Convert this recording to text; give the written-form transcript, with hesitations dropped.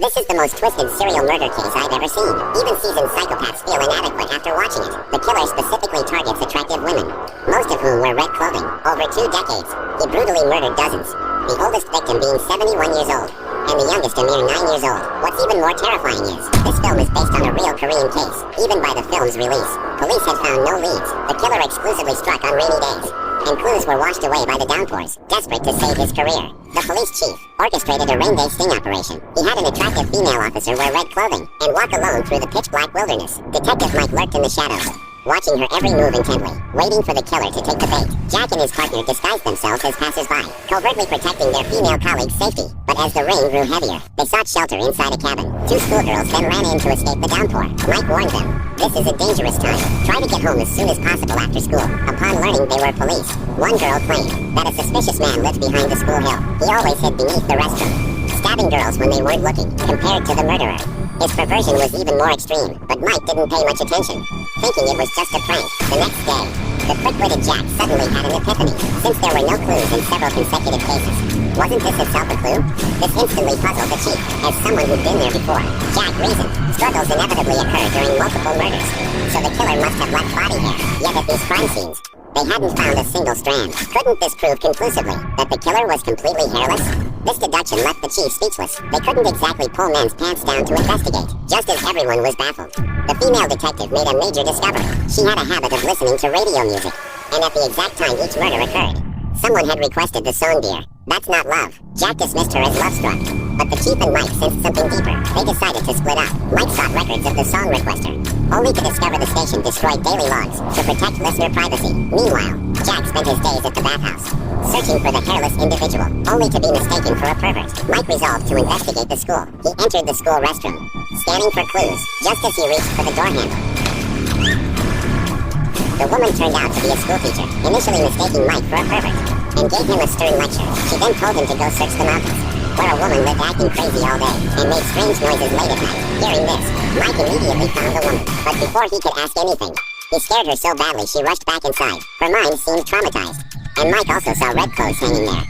This is the most twisted serial murder case I've ever seen. Even seasoned psychopaths feel inadequate after watching it. The killer specifically targets attractive women, most of whom wear red clothing. Over 2 decades, he brutally murdered dozens, the oldest victim being 71 years old, and the youngest a mere 9 years old. What's even more terrifying is, this film is based on a real Korean case. Even by the film's release, police had found no leads. The killer exclusively struck on rainy days, and clues were washed away by the downpours. Desperate to save his career, the police chief orchestrated a rain day sting operation. He had an attractive female officer wear red clothing and walk alone through the pitch-black wilderness. Detective Mike lurked in the shadows, watching her every move intently, waiting for the killer to take the bait. Jack and his partner disguised themselves as passers-by, covertly protecting their female colleague's safety. But as the rain grew heavier, they sought shelter inside a cabin. 2 schoolgirls then ran in to escape the downpour. Mike warned them, "This is a dangerous time. Try to get home as soon as possible after school." Upon learning they were police, one girl claimed that a suspicious man lived behind the school hill. He always hid beneath the restroom, stabbing girls when they weren't looking. Compared to the murderer, his perversion was even more extreme, but Mike didn't pay much attention, thinking it was just a prank. The next day, the quick-witted Jack suddenly had an epiphany. Since there were no clues in several consecutive cases, wasn't this itself a clue? This instantly puzzled the chief, as someone who'd been there before. Jack reasoned, struggles inevitably occur during multiple murders, so the killer must have left body hair. Yet at these crime scenes, they hadn't found a single strand. Couldn't this prove conclusively that the killer was completely hairless? This deduction left the chief speechless. They couldn't exactly pull men's pants down to investigate, just as everyone was baffled. The female detective made a major discovery. She had a habit of listening to radio music, and at the exact time each murder occurred, someone had requested the song Dear, That's Not Love. Jack dismissed her as love-struck, but the chief and Mike sensed something deeper. They decided to split up. Mike sought records of the song requester, only to discover the station destroyed daily logs to protect listener privacy. Meanwhile, Jack spent his days at the bathhouse, searching for the hairless individual, only to be mistaken for a pervert. Mike resolved to investigate the school. He entered the school restroom, scanning for clues, just as he reached for the door handle. The woman turned out to be a schoolteacher, initially mistaking Mike for a pervert, and gave him a stern lecture. She then told him to go search the mountains, where a woman lived acting crazy all day, and made strange noises late at night. Hearing this, Mike immediately found the woman, but before he could ask anything, he scared her so badly she rushed back inside. Her mind seemed traumatized, and Mike also saw red clothes hanging there.